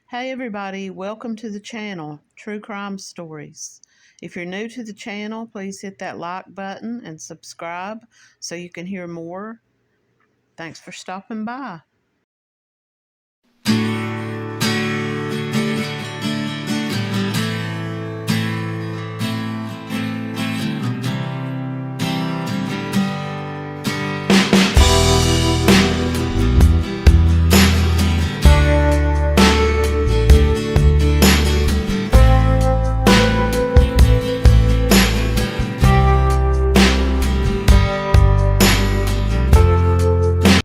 Hey everybody, welcome to the channel, True Crime Stories. If you're new to the channel, please hit that like button and subscribe so you can hear more. Thanks for stopping by.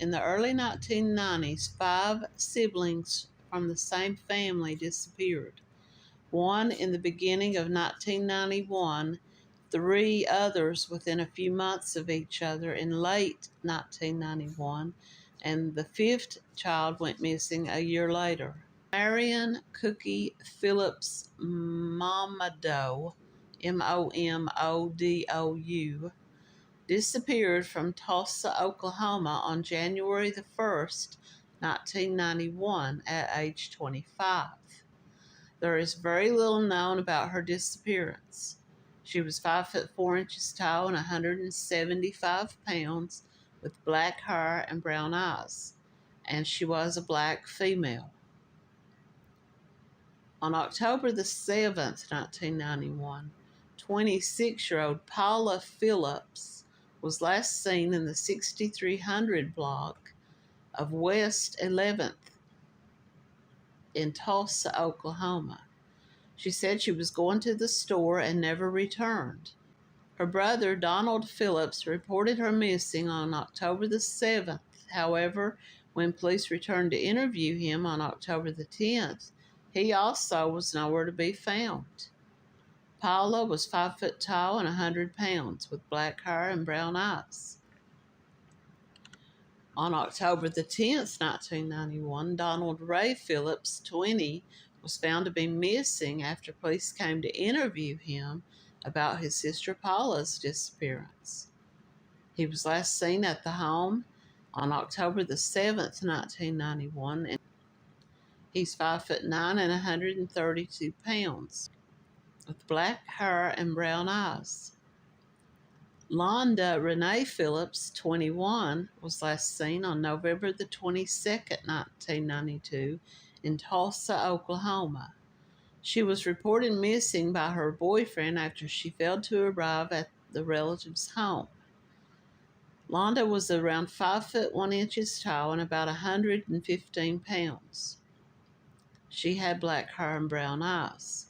In the early 1990s, 5 siblings from the same family disappeared. One in the beginning of 1991, 3 others within a few months of each other in late 1991, and the 5th child went missing a year later. Marion Cookie Phillips Momodou, Momodou, disappeared from Tulsa, Oklahoma on January the 1st, 1991 at age 25. There is very little known about her disappearance. She was 5 foot 4 inches tall and 175 pounds with black hair and brown eyes, and she was a black female. On October the 7th, 1991, 26-year-old Paula Phillips was last seen in the 6300 block of West 11th in Tulsa, Oklahoma. She said she was going to the store and never returned. Her brother, Donald Phillips, reported her missing on October the 7th. However, when police returned to interview him on October the 10th, he also was nowhere to be found. Paula was 5 foot tall and 100 pounds with black hair and brown eyes. On October the 10th, 1991, Donald Ray Phillips, 20, was found to be missing after police came to interview him about his sister Paula's disappearance. He was last seen at the home on October the 7th, 1991, and he's 5 foot 9 and 132 pounds with black hair and brown eyes. Londa Renee Phillips, 21, was last seen on November the 22nd, 1992, in Tulsa, Oklahoma. She was reported missing by her boyfriend after she failed to arrive at the relative's home. Londa was around 5 foot 1 inches tall and about 115 pounds. She had black hair and brown eyes.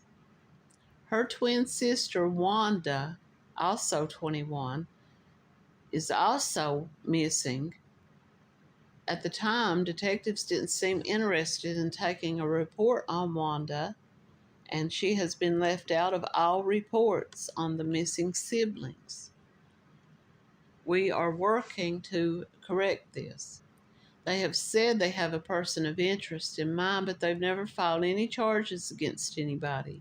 Her twin sister, Wanda, also 21, is also missing. At the time, detectives didn't seem interested in taking a report on Wanda, and she has been left out of all reports on the missing siblings. We are working to correct this. They have said they have a person of interest in mind, but they've never filed any charges against anybody.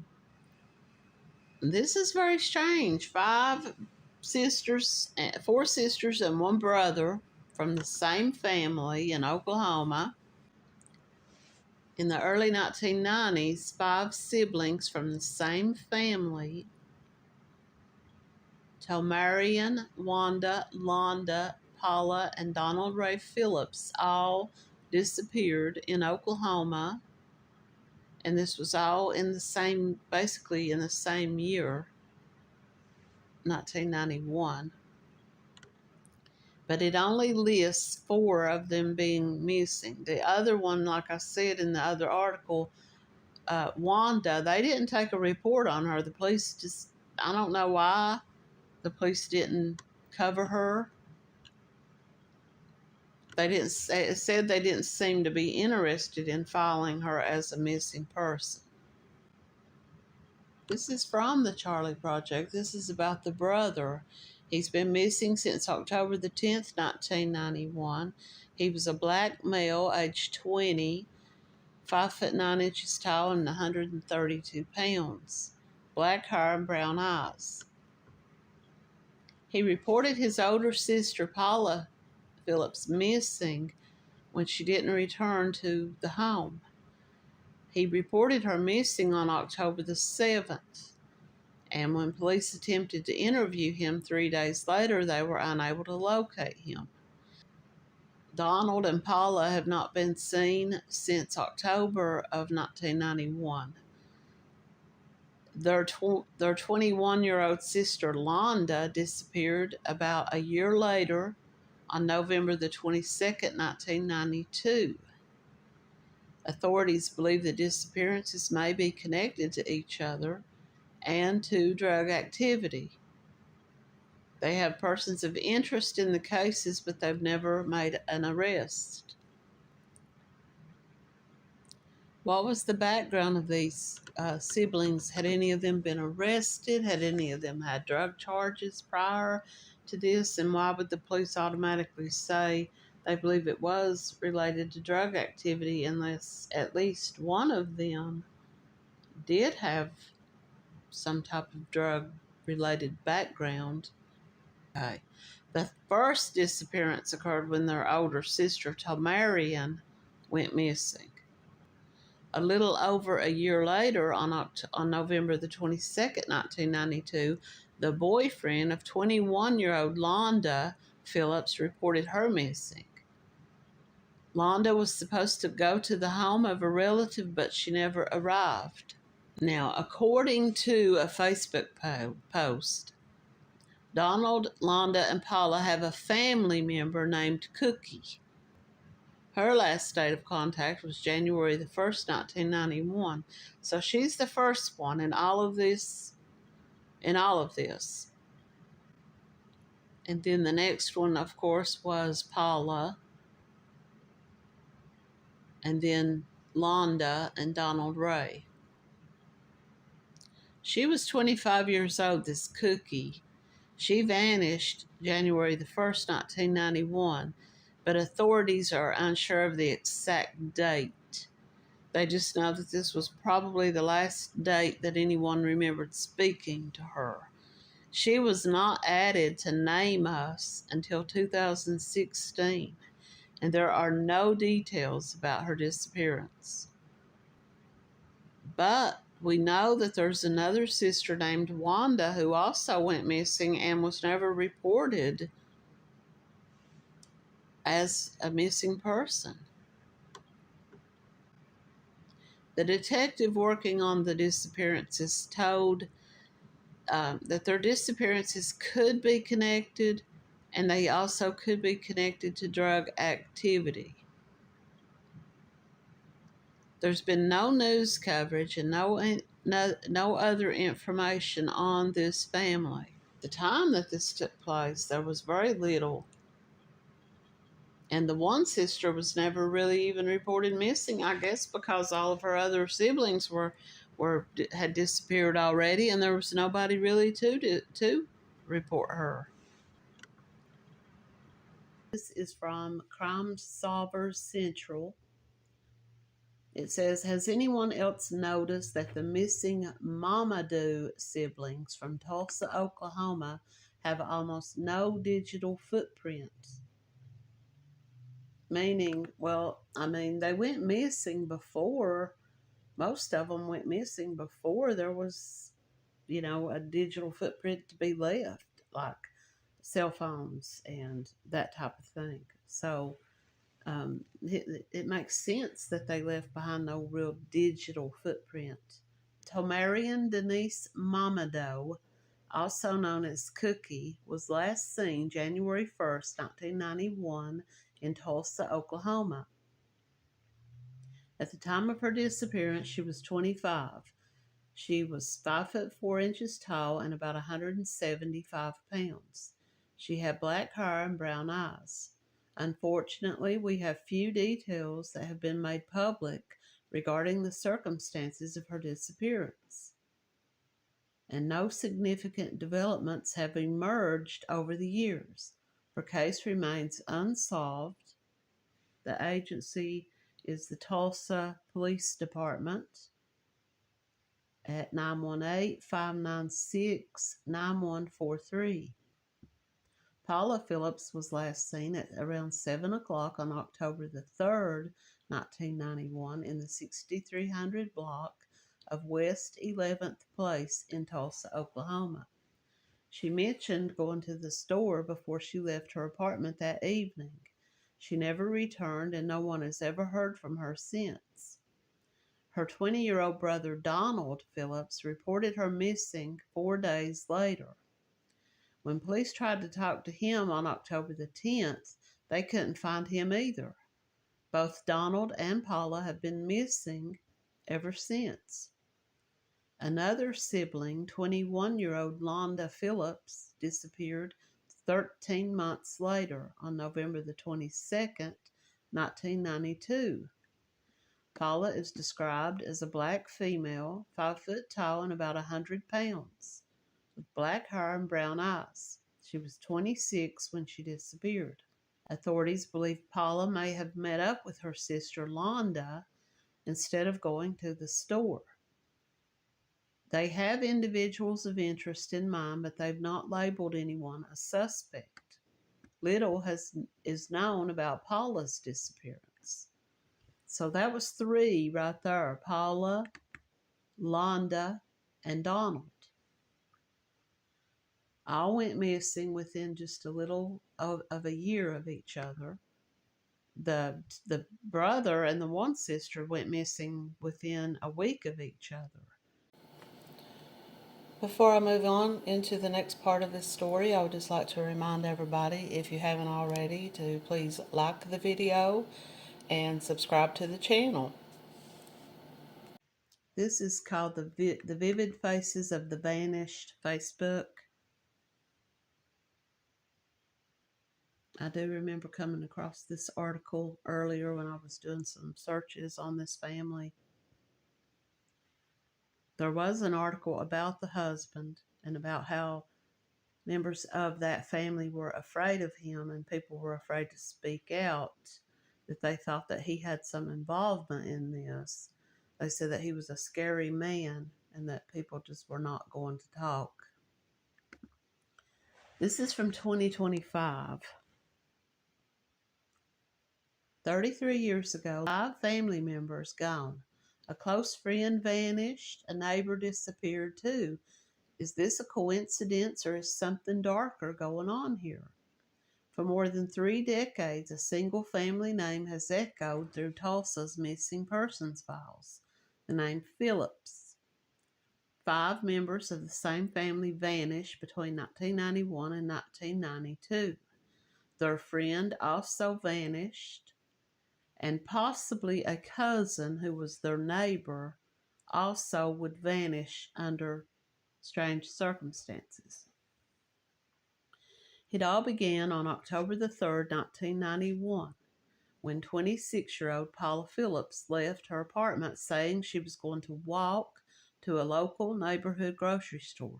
This is very strange. 4 sisters and 1 brother from the same family in Oklahoma. In the early 1990s, 5 siblings from the same family, Marion, Wanda, Londa, Paula, and Donald Ray Phillips, all disappeared in Oklahoma. And this was all basically in the same year, 1991. But it only lists 4 of them being missing. The other one, like I said in the other article, Wanda, they didn't take a report on her. The police just, I don't know why the police didn't cover her. It said they didn't seem to be interested in filing her as a missing person. This is from the Charlie Project. This is about the brother. He's been missing since October the 10th, 1991. He was a black male, age 20, 5 foot 9 inches tall and 132 pounds, black hair and brown eyes. He reported his older sister, Paula Phillips, missing when she didn't return to the home. He reported her missing on October the 7th, and when police attempted to interview him 3 days later, they were unable to locate him. Donald and Paula have not been seen since October of 1991. Their 21-year-old sister, Londa, disappeared about a year later on November the 22nd, 1992. Authorities believe the disappearances may be connected to each other and to drug activity. They have persons of interest in the cases, but they've never made an arrest. What was the background of these siblings? Had any of them been arrested? Had any of them had drug charges prior to this? And why would the police automatically say they believe it was related to drug activity unless at least one of them did have some type of drug-related background? Okay. The first disappearance occurred when their older sister, Tomarian, went missing. A little over a year later, on November the 22nd, 1992, the boyfriend of 21-year-old Londa Phillips reported her missing. Londa was supposed to go to the home of a relative, but she never arrived. Now, according to a Facebook post, Donald, Londa, and Paula have a family member named Cookie. Her last date of contact was January the 1st, 1991. So she's the first one in all of this. And then the next one, of course, was Paula. And then Londa and Donald Ray. She was 25 years old, this Cookie. She vanished January the 1st, 1991, but authorities are unsure of the exact date. They just know that this was probably the last date that anyone remembered speaking to her. She was not added to Name Us until 2016, and there are no details about her disappearance. But we know that there's another sister named Wanda who also went missing and was never reported as a missing person. The detective working on the disappearances told that their disappearances could be connected, and they also could be connected to drug activity. There's been no news coverage and no other information on this family. The time that this took place, there was very little. And the one sister was never really even reported missing, I guess, because all of her other siblings had disappeared already, and there was nobody really to report her. This is from Crime Solvers Central. It says, has anyone else noticed that the missing Mamadou siblings from Tulsa, Oklahoma have almost no digital footprints? Meaning, they went missing before. Most of them went missing before there was, a digital footprint to be left, like cell phones and that type of thing. So it makes sense that they left behind no real digital footprint. Tomarian Denise Mamadou, also known as Cookie, was last seen January 1st, 1991 in Tulsa, Oklahoma. At the time of her disappearance, she was 25. She was 5'4" tall and about 175 pounds. She had black hair and brown eyes. Unfortunately, we have few details that have been made public regarding the circumstances of her disappearance, and no significant developments have emerged over the years. Her case remains unsolved. The agency is the Tulsa Police Department at 918-596-9143. Paula Phillips was last seen at around 7 o'clock on October the 3rd, 1991, in the 6300 block of West 11th Place in Tulsa, Oklahoma. She mentioned going to the store before she left her apartment that evening. She never returned, and no one has ever heard from her since. Her 20-year-old brother Donald Phillips reported her missing 4 days later. When police tried to talk to him on October the 10th, they couldn't find him either. Both Donald and Paula have been missing ever since. Another sibling, 21-year-old Londa Phillips, disappeared 13 months later on November the 22nd, 1992. Paula is described as a black female, 5 foot tall and about 100 pounds, with black hair and brown eyes. She was 26 when she disappeared. Authorities believe Paula may have met up with her sister Londa instead of going to the store. They have individuals of interest in mind, but they've not labeled anyone a suspect. Little is known about Paula's disappearance. So that was 3 right there: Paula, Londa, and Donald. All went missing within just a little of a year of each other. The brother and the one sister went missing within a week of each other. Before I move on into the next part of this story, I would just like to remind everybody, if you haven't already, to please like the video and subscribe to the channel. This is called the Vivid Faces of the Vanished Facebook. I do remember coming across this article earlier when I was doing some searches on this family. There was an article about the husband and about how members of that family were afraid of him, and people were afraid to speak out, that they thought that he had some involvement in this. They said that he was a scary man and that people just were not going to talk. This is from 2025. 33 years ago, 5 family members gone. A close friend vanished. A neighbor disappeared too. Is this a coincidence, or is something darker going on here? For more than 3 decades, a single family name has echoed through Tulsa's missing persons files: the name Phillips. 5 members of the same family vanished between 1991 and 1992. Their friend also vanished, and possibly a cousin who was their neighbor also would vanish under strange circumstances. It all began on October the 3rd, 1991, when 26-year-old Paula Phillips left her apartment saying she was going to walk to a local neighborhood grocery store,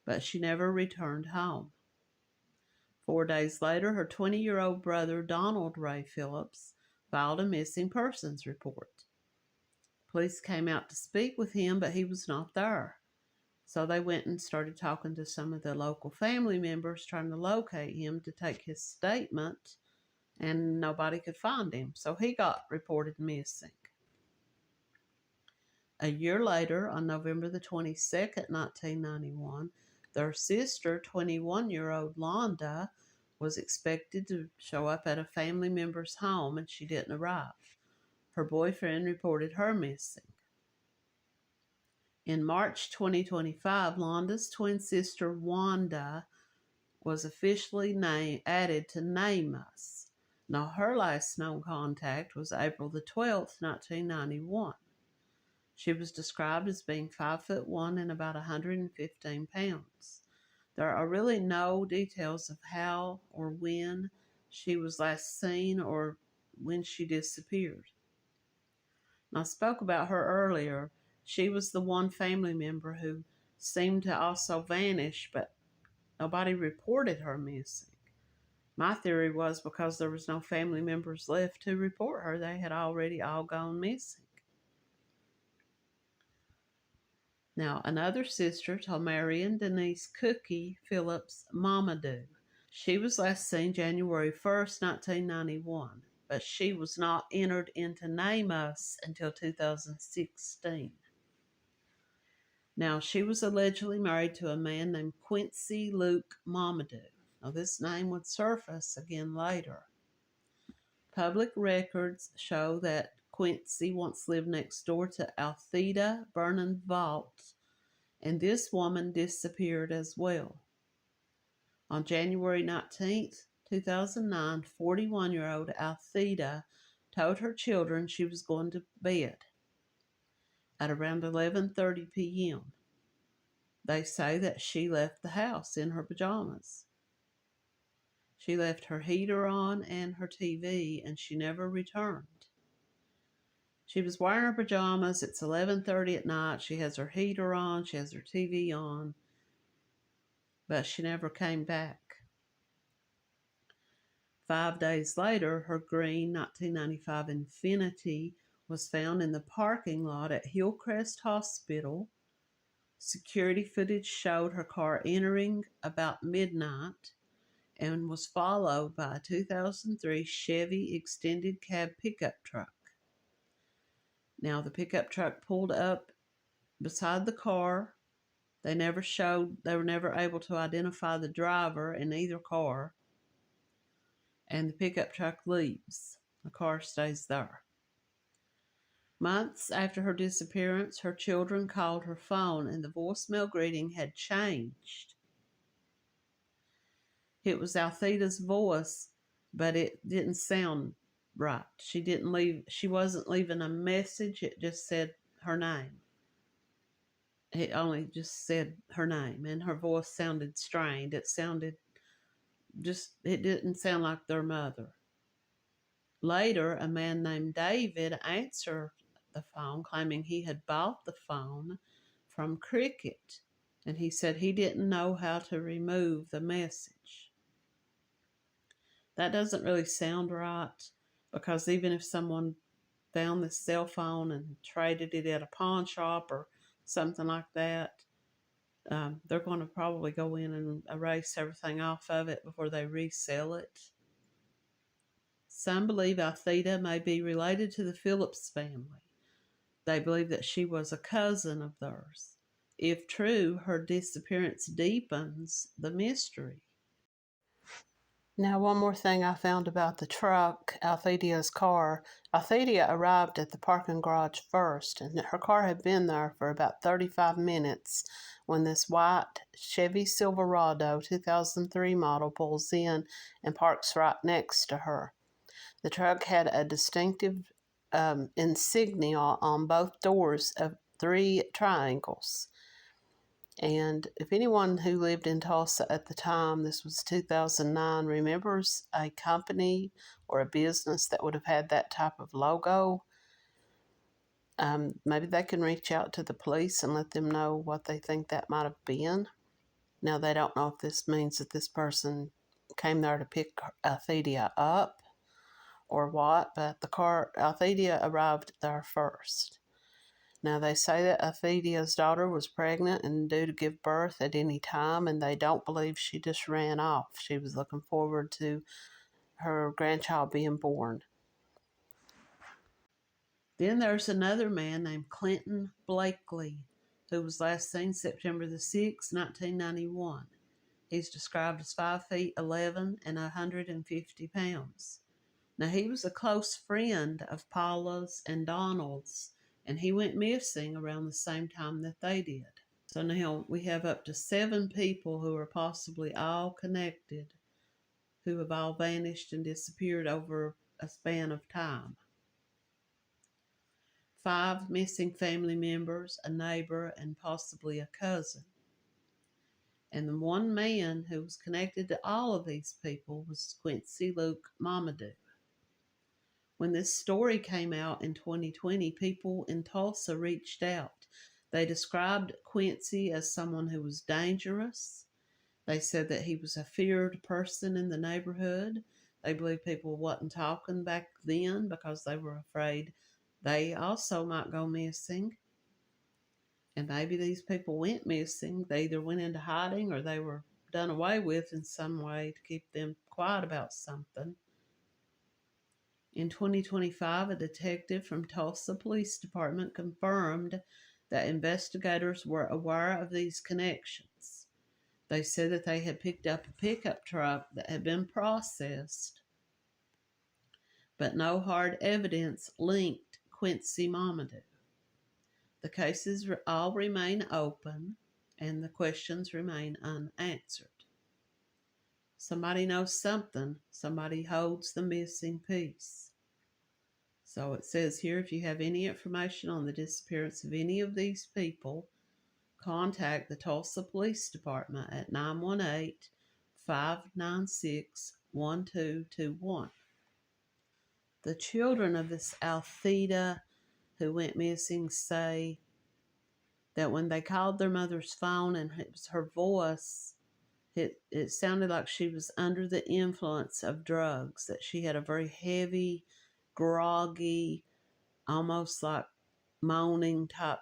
but she never returned home. 4 days later, her 20-year-old brother, Donald Ray Phillips, filed a missing persons report. Police came out to speak with him, but he was not there. So they went and started talking to some of the local family members, trying to locate him to take his statement, and nobody could find him. So he got reported missing. A year later, on November the 22nd, 1991, their sister, 21-year-old Londa, was expected to show up at a family member's home, and she didn't arrive. Her boyfriend reported her missing. In March 2025, Londa's twin sister Wanda was officially added to Name Us. Now, her last known contact was April the 12th, 1991. She was described as being 5'1" and about 115 pounds. There are really no details of how or when she was last seen or when she disappeared. And I spoke about her earlier. She was the one family member who seemed to also vanish, but nobody reported her missing. My theory was because there was no family members left to report her, they had already all gone missing. Now, another sister told Marion Denise Cookie Phillips Mamadou. She was last seen January 1st, 1991. but she was not entered into NamUs until 2016. Now, she was allegedly married to a man named Quincy Luke Mamadou. Now, this name would surface again later. Public records show that Quincy once lived next door to Althea Vernon Vault, and this woman disappeared as well. On January 19th, 2009, 41-year-old Althea told her children she was going to bed at around 11:30 p.m. They say that she left the house in her pajamas. She left her heater on and her TV, and she never returned. She was wearing her pajamas. It's 11:30 at night. She has her heater on. She has her TV on. But she never came back. 5 days later, her green 1995 Infiniti was found in the parking lot at Hillcrest Hospital. Security footage showed her car entering about midnight and was followed by a 2003 Chevy extended cab pickup truck. Now, the pickup truck pulled up beside the car. They were never able to identify the driver in either car. And the pickup truck leaves. The car stays there. Months after her disappearance, her children called her phone and the voicemail greeting had changed. It was Althea's voice, but it didn't sound right. She wasn't leaving a message, it just said her name. It only just said her name, and her voice sounded strained. It didn't sound like their mother. Later, a man named David answered the phone, claiming he had bought the phone from Cricket, and he said he didn't know how to remove the message. That doesn't really sound right, because even if someone found this cell phone and traded it at a pawn shop or something like that, they're going to probably go in and erase everything off of it before they resell it. Some believe Althea may be related to the Phillips family. They believe that she was a cousin of theirs. If true, her disappearance deepens the mystery. Now, one more thing I found about the truck, Althea's car. Althea arrived at the parking garage first, and her car had been there for about 35 minutes when this white Chevy Silverado 2003 model pulls in and parks right next to her. The truck had a distinctive insignia on both doors of 3 triangles. And if anyone who lived in Tulsa at the time, this was 2009, remembers a company or a business that would have had that type of logo, maybe they can reach out to the police and let them know what they think that might have been. Now, they don't know if this means that this person came there to pick Althea up or what, but Althea arrived there first. Now, they say that Althea's daughter was pregnant and due to give birth at any time, and they don't believe she just ran off. She was looking forward to her grandchild being born. Then there's another man named Clinton Blakely, who was last seen September the 6th, 1991. He's described as 5 feet 11 and 150 pounds. Now, he was a close friend of Paula's and Donald's, and he went missing around the same time that they did. So now we have up to 7 people who are possibly all connected, who have all vanished and disappeared over a span of time. 5 missing family members, a neighbor, and possibly a cousin. And the one man who was connected to all of these people was Quincy Luke Mamadou. When this story came out in 2020, people in Tulsa reached out. They described Quincy as someone who was dangerous. They said that he was a feared person in the neighborhood. They believed people wasn't talking back then because they were afraid they also might go missing. And maybe these people went missing. They either went into hiding or they were done away with in some way to keep them quiet about something. In 2025, a detective from Tulsa Police Department confirmed that investigators were aware of these connections. They said that they had picked up a pickup truck that had been processed, but no hard evidence linked Quincy Mamadou. The cases all remain open, and the questions remain unanswered. Somebody knows something. Somebody holds the missing piece. So it says here, if you have any information on the disappearance of any of these people, contact the Tulsa Police Department at 918-596-1221. The children of this Althea who went missing say that when they called their mother's phone and it was her voice, it sounded like she was under the influence of drugs, that she had a very heavy, groggy, almost like moaning type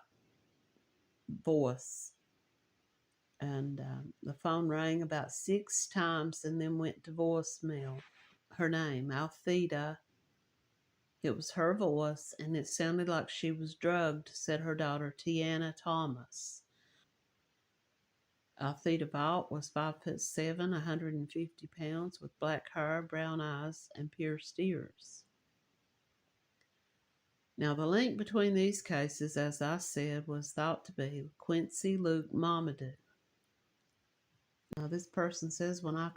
voice. And the phone rang about 6 times and then went to voicemail. Her name, Althea, it was her voice, and it sounded like she was drugged, said her daughter, Tiana Thomas. Althea Vault was 5'7", 150 pounds, with black hair, brown eyes, and pierced ears. Now, the link between these cases, as I said, was thought to be Quincy Luke Mamadou. Now, this person says, when I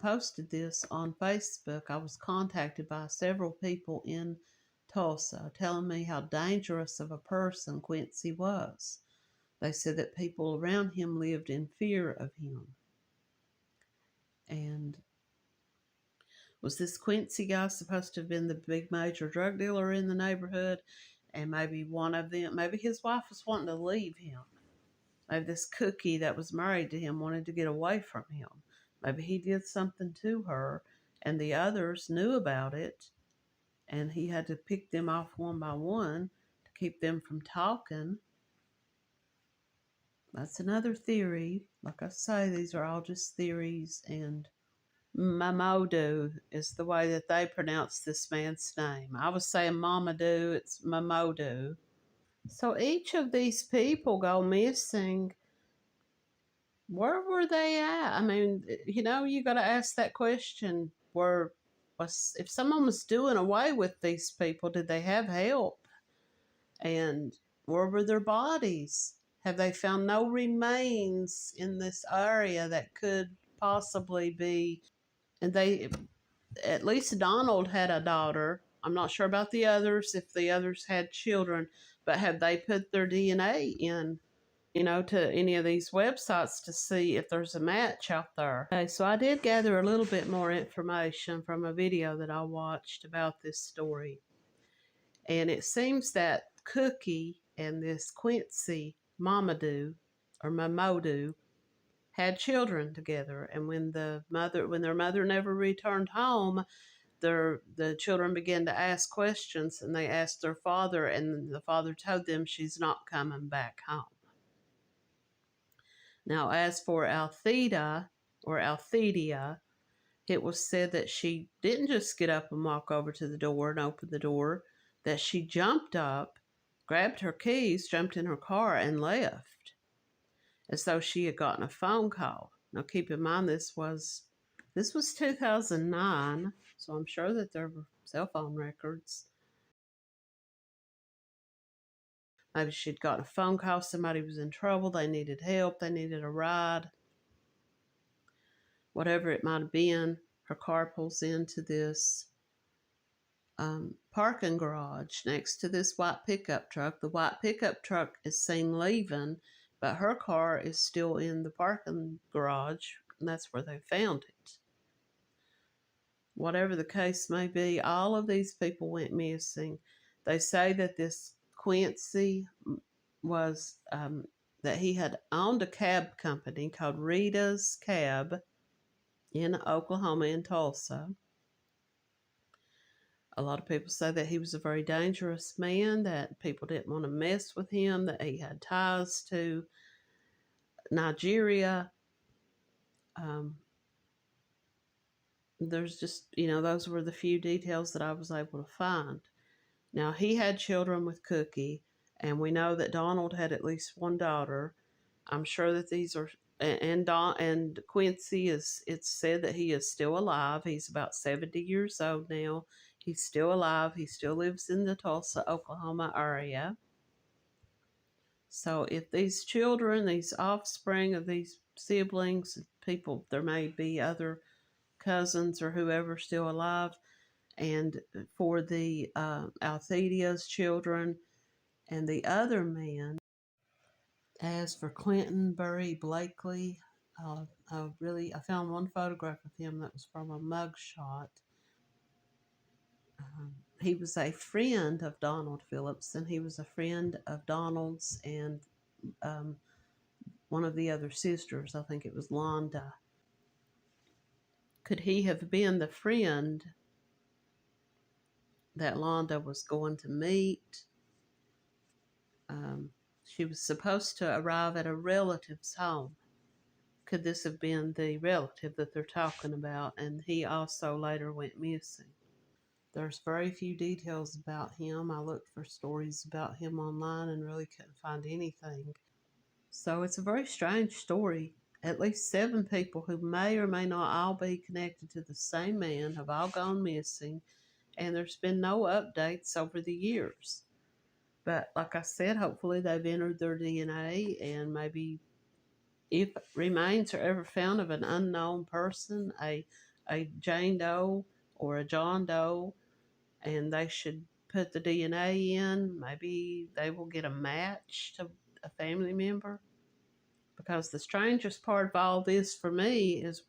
posted this on Facebook, I was contacted by several people in Tulsa telling me how dangerous of a person Quincy was. They said that people around him lived in fear of him. And was this Quincy guy supposed to have been the big major drug dealer in the neighborhood? And maybe one of them, maybe his wife was wanting to leave him. Maybe this cookie that was married to him wanted to get away from him. Maybe he did something to her and the others knew about it, and he had to pick them off one by one to keep them from talking. That's another theory. Like I say, these are all just theories, and Mamadou is the way that they pronounce this man's name. I was saying Mamadou, it's Mamadou. So each of these people go missing. Where were they at? I mean, you got to ask that question. If someone was doing away with these people, did they have help? And where were their bodies? Have they found no remains in this area that could possibly be? And at least Donald had a daughter. I'm not sure about the others, if the others had children, but have they put their DNA in, to any of these websites to see if there's a match out there? Okay, so I did gather a little bit more information from a video that I watched about this story. And it seems that Cookie and this Quincy Mamadou had children together, and when their mother never returned home, the children began to ask questions, and they asked their father, and the father told them she's not coming back home. Now, as for Althea, it was said that she didn't just get up and walk over to the door and open the door, that she jumped up, grabbed her keys, jumped in her car, and left, as though she had gotten a phone call. Now, keep in mind, this was 2009, so I'm sure that there were cell phone records. Maybe she'd gotten a phone call, somebody was in trouble, they needed help, they needed a ride. Whatever it might have been, her car pulls into this parking garage next to this white pickup truck. The white pickup truck is seen leaving, but her car is still in the parking garage, and that's where they found it. Whatever the case may be, all of these people went missing. They say that this Quincy was, that he had owned a cab company called Rita's Cab in Oklahoma, in Tulsa. A lot of people say that he was a very dangerous man, that people didn't want to mess with him, that he had ties to Nigeria. there's just, those were the few details that I was able to find. Now, he had children with Cookie, and we know that Donald had at least one daughter. I'm sure that these are, and Quincy is, it's said that he is still alive. He's about 70 years old now. He's still alive. He still lives in the Tulsa, Oklahoma area. So if these children, these offspring of these siblings, people, there may be other cousins or whoever still alive, and for the Althedia's children and the other man. As for Clinton Burry Blakely, I found one photograph of him that was from a mugshot. He was a friend of Donald Phillips, and he was a friend of Donald's and um, one of the other sisters. I think it was Londa. Could he have been the friend that Londa was going to meet? She was supposed to arrive at a relative's home. Could this have been the relative that they're talking about? And he also later went missing. There's very few details about him. I looked for stories about him online and really couldn't find anything. So it's a very strange story. At least 7 people who may or may not all be connected to the same man have all gone missing, and there's been no updates over the years. But like I said, hopefully they've entered their DNA, and maybe if remains are ever found of an unknown person, a Jane Doe or a John Doe, and they should put the DNA in, maybe they will get a match to a family member. Because the strangest part of all this for me is,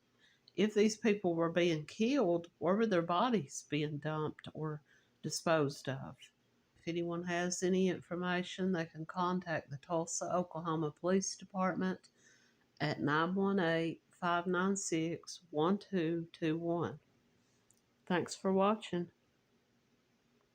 if these people were being killed, where were their bodies being dumped or disposed of? If anyone has any information, they can contact the Tulsa, Oklahoma Police Department at 918-596-1221. Thanks for watching.